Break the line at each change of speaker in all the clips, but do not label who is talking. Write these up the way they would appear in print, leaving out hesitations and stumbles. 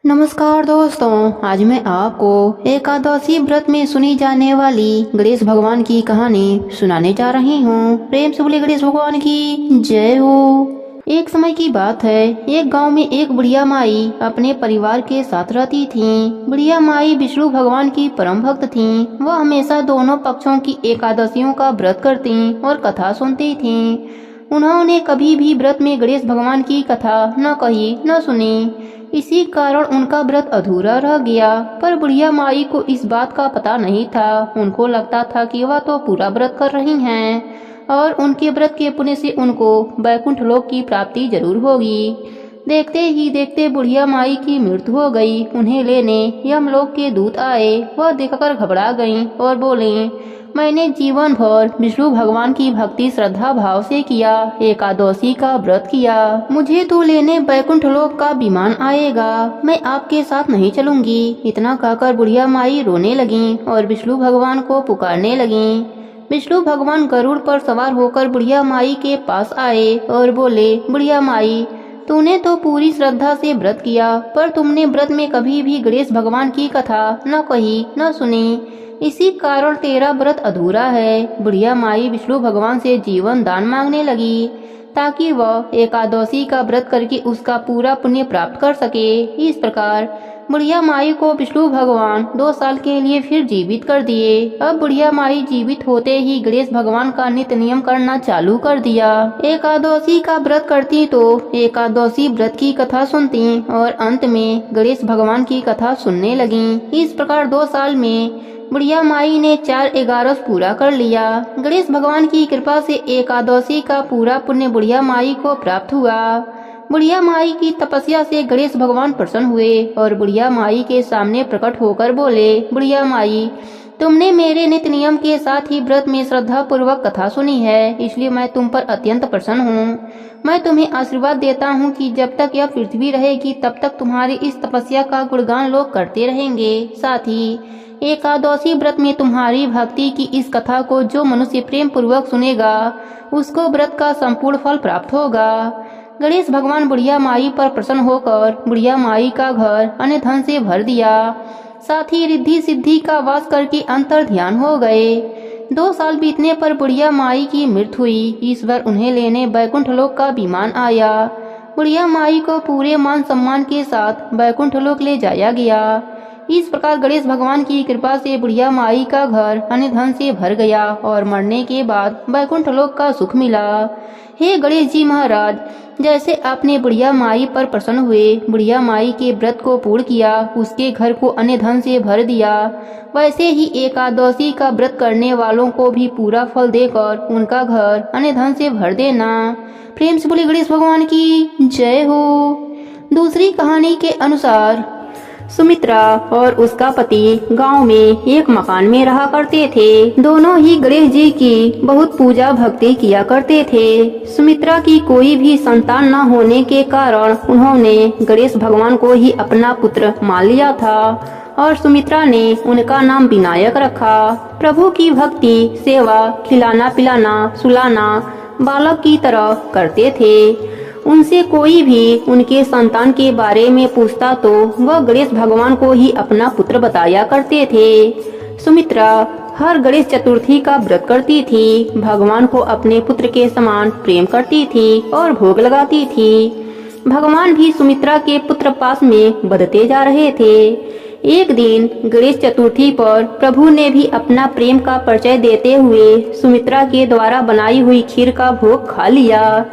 नमस्कार दोस्तों, आज मैं आपको एकादशी व्रत में सुनी जाने वाली गणेश भगवान की कहानी सुनाने जा रही हूँ। प्रेम से बोले गणेश भगवान की जय हो। एक समय की बात है, एक गांव में एक बुढ़िया माई अपने परिवार के साथ रहती थी। बुढ़िया माई विष्णु भगवान की परम भक्त थी। वह हमेशा दोनों पक्षों की एकादशियों का व्रत करती और कथा सुनती थी। उन्होंने कभी भी व्रत में गणेश भगवान की कथा न कही न सुनी। इसी कारण उनका व्रत अधूरा रह गया। पर बुढ़िया माई को इस बात का पता नहीं था। उनको लगता था कि वह तो पूरा व्रत कर रही हैं और उनके व्रत के पुण्य से उनको वैकुंठ लोक की प्राप्ति जरूर होगी। देखते ही देखते बुढ़िया माई की मृत्यु हो गई। उन्हें लेने यमलोक के दूत आए। वह देखकर घबरा गईं और बोले, मैंने जीवन भर विष्णु भगवान की भक्ति श्रद्धा भाव से किया, एकादशी का व्रत किया। मुझे तो लेने वैकुंठ लोक का विमान आएगा, मैं आपके साथ नहीं चलूंगी। इतना कहकर बुढ़िया माई रोने लगी और विष्णु भगवान को पुकारने लगी। विष्णु भगवान गरुड़ पर सवार होकर बुढ़िया माई के पास आए और बोले, बुढ़िया माई, तूने तो पूरी श्रद्धा से व्रत किया, पर तुमने व्रत में कभी भी गणेश भगवान की कथा न कही न सुनी। इसी कारण तेरा व्रत अधूरा है। बुढ़िया माई विष्णु भगवान से जीवन दान मांगने लगी ताकि वह एकादशी का व्रत करके उसका पूरा पुण्य प्राप्त कर सके। इस प्रकार बुढ़िया माई को विष्णु भगवान 2 साल के लिए फिर जीवित कर दिए। अब बुढ़िया माई जीवित होते ही गणेश भगवान का नित्य नियम करना चालू कर दिया। एकादशी का व्रत करती तो एकादशी व्रत की कथा सुनती और अंत में गणेश भगवान की कथा सुनने लगी। इस प्रकार 2 साल में बुढ़िया माई ने 4 पूरा कर लिया। गणेश भगवान की कृपा से एकादशी का पूरा पुण्य बुढ़िया माई को प्राप्त हुआ। बुढ़िया माई की तपस्या से गणेश भगवान प्रसन्न हुए और बुढ़िया माई के सामने प्रकट होकर बोले, बुढ़िया माई, तुमने मेरे नित्य नियम के साथ ही व्रत में श्रद्धा पूर्वक कथा सुनी है, इसलिए मैं तुम पर अत्यंत प्रसन्न हूँ। मैं तुम्हें आशीर्वाद देता हूँ कि जब तक यह पृथ्वी रहेगी तब तक तुम्हारी इस तपस्या का गुणगान लोग करते रहेंगे। साथ ही एकादशी व्रत में तुम्हारी भक्ति की इस कथा को जो मनुष्य प्रेम पूर्वक सुनेगा उसको व्रत का संपूर्ण फल प्राप्त होगा। गणेश भगवान बुढ़िया माई पर प्रसन्न होकर बुढ़िया माई का घर अन्य धन से भर दिया। साथ ही रिद्धि सिद्धि का वास करके अंतर ध्यान हो गए। 2 साल बीतने पर बुढ़िया माई की मृत्यु हुई। ईश्वर उन्हें लेने वैकुंठ लोक का विमान आया। बुढ़िया माई को पूरे मान सम्मान के साथ वैकुंठ लोक ले जाया गया। इस प्रकार गणेश भगवान की कृपा से बुढ़िया माई का घर अन्य धन से भर गया और मरने के बाद वैकुंठ लोक का सुख मिला। हे गणेश जी महाराज, जैसे आपने बुढ़िया माई पर प्रसन्न हुए, बुढ़िया माई के व्रत को पूर्ण किया, उसके घर को अन्य धन से भर दिया, वैसे ही एकादशी का व्रत करने वालों को भी पूरा फल देकर उनका घर अन्य धन से भर देना। प्रेम से बोले गणेश भगवान की जय हो। दूसरी कहानी के अनुसार सुमित्रा और उसका पति गांव में एक मकान में रहा करते थे। दोनों ही गणेश जी की बहुत पूजा भक्ति किया करते थे। सुमित्रा की कोई भी संतान न होने के कारण उन्होंने गणेश भगवान को ही अपना पुत्र मान लिया था और सुमित्रा ने उनका नाम विनायक रखा। प्रभु की भक्ति, सेवा, खिलाना पिलाना, सुलाना बालक की तरह करते थे। उनसे कोई भी उनके संतान के बारे में पूछता तो वह गणेश भगवान को ही अपना पुत्र बताया करते थे। सुमित्रा हर गणेश चतुर्थी का व्रत करती थी, भगवान को अपने पुत्र के समान प्रेम करती थी और भोग लगाती थी। भगवान भी सुमित्रा के पुत्र पास में बढ़ते जा रहे थे। एक दिन गणेश चतुर्थी पर प्रभु ने भी अपना प्रेम का परिचय देते हुए सुमित्रा के द्वारा बनाई हुई खीर का भोग खा लिया।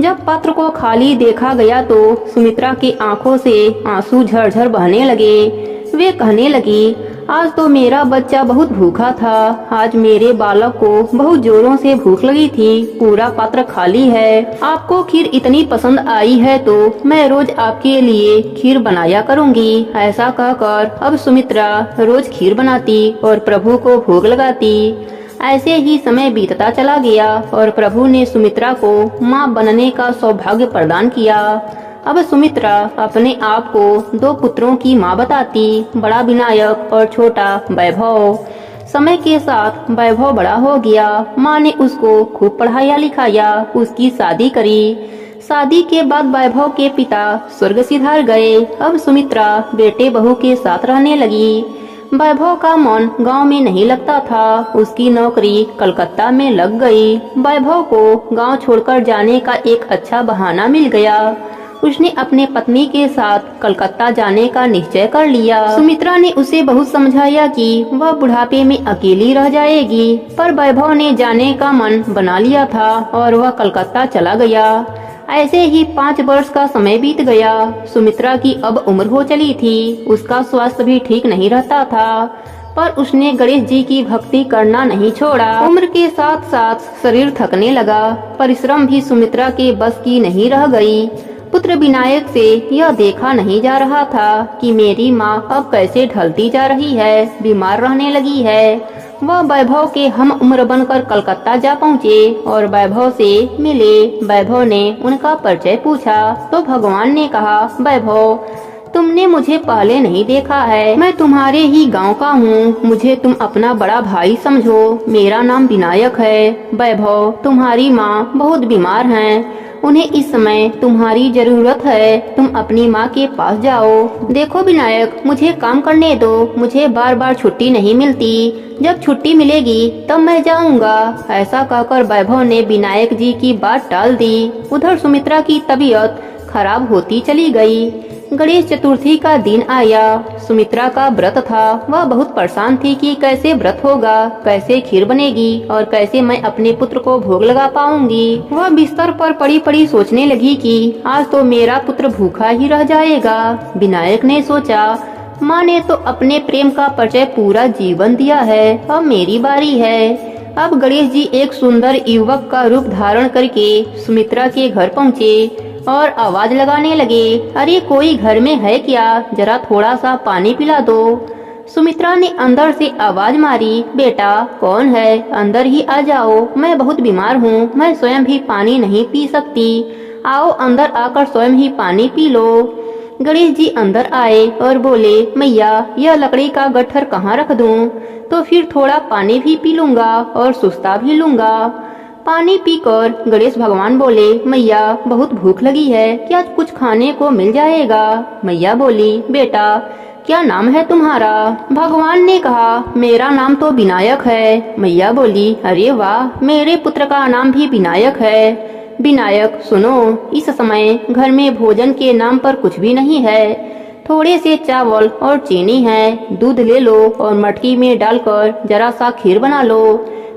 जब पात्र को खाली देखा गया तो सुमित्रा की आंखों से आंसू झरझर बहने लगे। वे कहने लगी, आज तो मेरा बच्चा बहुत भूखा था। आज मेरे बालक को बहुत जोरों से भूख लगी थी। पूरा पात्र खाली है। आपको खीर इतनी पसंद आई है तो मैं रोज आपके लिए खीर बनाया करूंगी। ऐसा कहकर अब सुमित्रा रोज खीर बनाती और प्रभु को भोग लगाती। ऐसे ही समय बीतता चला गया और प्रभु ने सुमित्रा को माँ बनने का सौभाग्य प्रदान किया। अब सुमित्रा अपने आप को 2 पुत्रों की माँ बताती, बड़ा विनायक और छोटा वैभव। समय के साथ वैभव बड़ा हो गया। माँ ने उसको खूब पढ़ाया लिखाया, उसकी शादी करी। शादी के बाद वैभव के पिता स्वर्ग सिधार गए। अब सुमित्रा बेटे बहू के साथ रहने लगी। वैभव का मन गांव में नहीं लगता था। उसकी नौकरी कलकत्ता में लग गई। वैभव को गांव छोड़कर जाने का एक अच्छा बहाना मिल गया। उसने अपने पत्नी के साथ कलकत्ता जाने का निश्चय कर लिया। सुमित्रा ने उसे बहुत समझाया कि वह बुढ़ापे में अकेली रह जाएगी, पर वैभव ने जाने का मन बना लिया था और वह कलकत्ता चला गया। ऐसे ही 5 वर्ष का समय बीत गया। सुमित्रा की अब उम्र हो चली थी। उसका स्वास्थ्य भी ठीक नहीं रहता था, पर उसने गणेश जी की भक्ति करना नहीं छोड़ा। उम्र के साथ साथ शरीर थकने लगा। परिश्रम भी सुमित्रा के बस की नहीं रह गई। पुत्र विनायक से यह देखा नहीं जा रहा था कि मेरी माँ अब कैसे ढलती जा रही है, बीमार रहने लगी है। वह वैभव के हम उम्र बनकर कलकत्ता जा पहुँचे और वैभव से मिले। वैभव ने उनका परिचय पूछा तो भगवान ने कहा, वैभव, तुमने मुझे पहले नहीं देखा है। मैं तुम्हारे ही गांव का हूँ। मुझे तुम अपना बड़ा भाई समझो। मेरा नाम विनायक है। वैभव, तुम्हारी माँ बहुत बीमार हैं। उन्हें इस समय तुम्हारी जरूरत है। तुम अपनी माँ के पास जाओ। देखो विनायक, मुझे काम करने दो। मुझे बार बार छुट्टी नहीं मिलती। जब छुट्टी मिलेगी तब मैं जाऊंगा। ऐसा कहकर वैभव ने विनायक जी की बात टाल दी। उधर सुमित्रा की तबीयत खराब होती चली गई। गणेश चतुर्थी का दिन आया। सुमित्रा का व्रत था। वह बहुत परेशान थी कि कैसे व्रत होगा, कैसे खीर बनेगी और कैसे मैं अपने पुत्र को भोग लगा पाऊंगी। वह बिस्तर पर पड़ी पड़ी सोचने लगी कि आज तो मेरा पुत्र भूखा ही रह जाएगा। विनायक ने सोचा, माँ ने तो अपने प्रेम का परिचय पूरा जीवन दिया है, अब मेरी बारी है। अब गणेश जी एक सुंदर युवक का रूप धारण करके सुमित्रा के घर पहुँचे और आवाज लगाने लगे, अरे कोई घर में है क्या? जरा थोड़ा सा पानी पिला दो। सुमित्रा ने अंदर से आवाज मारी, बेटा कौन है? अंदर ही आ जाओ। मैं बहुत बीमार हूँ। मैं स्वयं भी पानी नहीं पी सकती। आओ अंदर आकर स्वयं ही पानी पी लो। गणेश जी अंदर आए और बोले, मैया यह लकड़ी का गट्ठर कहाँ रख दूँ? तो फिर थोड़ा पानी भी पी लूंगा और सुस्ता भी लूंगा। पानी पीकर गणेश भगवान बोले, मैया बहुत भूख लगी है, क्या कुछ खाने को मिल जाएगा? मैया बोली, बेटा क्या नाम है तुम्हारा? भगवान ने कहा, मेरा नाम तो विनायक है। मैया बोली, अरे वाह, मेरे पुत्र का नाम भी विनायक है। विनायक सुनो, इस समय घर में भोजन के नाम पर कुछ भी नहीं है। थोड़े से चावल और चीनी है। दूध ले लो और मटकी में डालकर जरा सा खीर बना लो।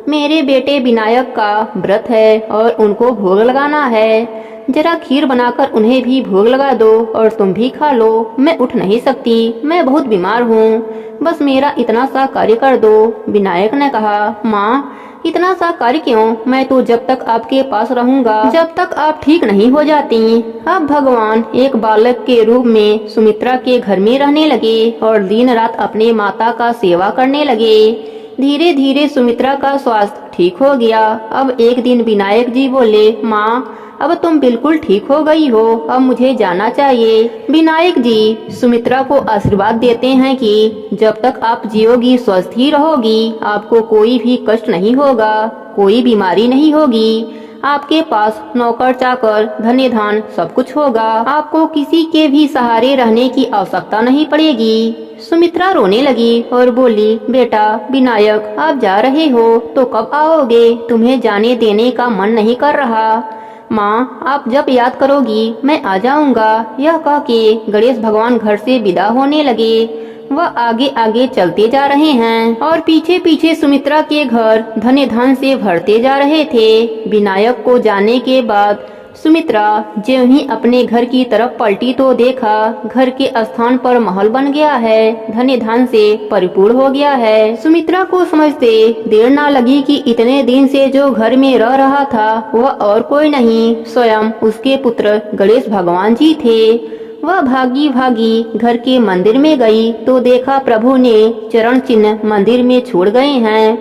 मेरे बेटे विनायक का व्रत है और उनको भोग लगाना है। जरा खीर बनाकर उन्हें भी भोग लगा दो और तुम भी खा लो। मैं उठ नहीं सकती, मैं बहुत बीमार हूँ। बस मेरा इतना सा कार्य कर दो। विनायक ने कहा, माँ इतना सा कार्य क्यों? मैं तो जब तक आपके पास रहूंगा, जब तक आप ठीक नहीं हो जाती। अब भगवान एक बालक के रूप में सुमित्रा के घर में रहने लगे और दिन रात अपने माता का सेवा करने लगे। धीरे धीरे सुमित्रा का स्वास्थ्य ठीक हो गया। अब एक दिन विनायक जी बोले, माँ अब तुम बिल्कुल ठीक हो गई हो, अब मुझे जाना चाहिए। विनायक जी सुमित्रा को आशीर्वाद देते हैं कि जब तक आप जियोगी स्वस्थ ही रहोगी, आपको कोई भी कष्ट नहीं होगा, कोई बीमारी नहीं होगी। आपके पास नौकर चाकर धन्य धान सब कुछ होगा। आपको किसी के भी सहारे रहने की आवश्यकता नहीं पड़ेगी। सुमित्रा रोने लगी और बोली, बेटा विनायक आप जा रहे हो तो कब आओगे? तुम्हें जाने देने का मन नहीं कर रहा। माँ आप जब याद करोगी मैं आ जाऊंगा। यह कह के गणेश भगवान घर से विदा होने लगे। वह आगे आगे चलते जा रहे हैं और पीछे पीछे सुमित्रा के घर धन्य धन से भरते जा रहे थे। विनायक को जाने के बाद सुमित्रा ज्यों ही अपने घर की तरफ पलटी तो देखा घर के स्थान पर महल बन गया है, धन्य धन से परिपूर्ण हो गया है। सुमित्रा को समझते देर ना लगी कि इतने दिन से जो घर में रह रहा था वह और कोई नहीं स्वयं उसके पुत्र गणेश भगवान जी थे। वह भागी भागी घर के मंदिर में गई तो देखा प्रभु ने चरण चिन्ह मंदिर में छोड़ गए हैं।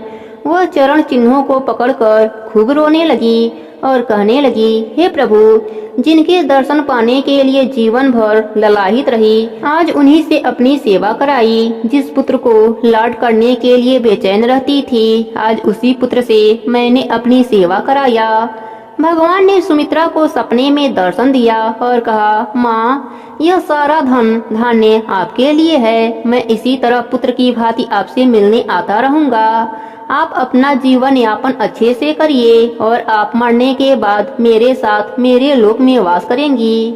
वह चरण चिन्हों को पकड़कर खूब रोने लगी और कहने लगी, हे प्रभु जिनके दर्शन पाने के लिए जीवन भर ललाहित रही, आज उन्हीं से अपनी सेवा कराई। जिस पुत्र को लाड करने के लिए बेचैन रहती थी, आज उसी पुत्र से मैंने अपनी सेवा कराया। भगवान ने सुमित्रा को सपने में दर्शन दिया और कहा, माँ, यह सारा धन धान्य आपके लिए है। मैं इसी तरह पुत्र की भांति आपसे मिलने आता रहूंगा। आप अपना जीवन यापन अच्छे से करिए और आप मरने के बाद मेरे साथ मेरे लोक में वास करेंगी।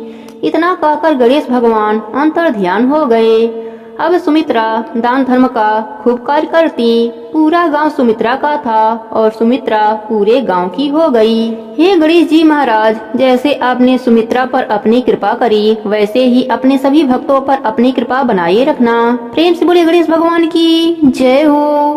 इतना कहकर गणेश भगवान अंतर ध्यान हो गए। अब सुमित्रा दान धर्म का खूब कार्य करती। पूरा गांव सुमित्रा का था और सुमित्रा पूरे गांव की हो गई। हे गणेश जी महाराज, जैसे आपने सुमित्रा पर अपनी कृपा करी, वैसे ही अपने सभी भक्तों पर अपनी कृपा बनाए रखना। प्रेम से बोले गणेश भगवान की जय हो।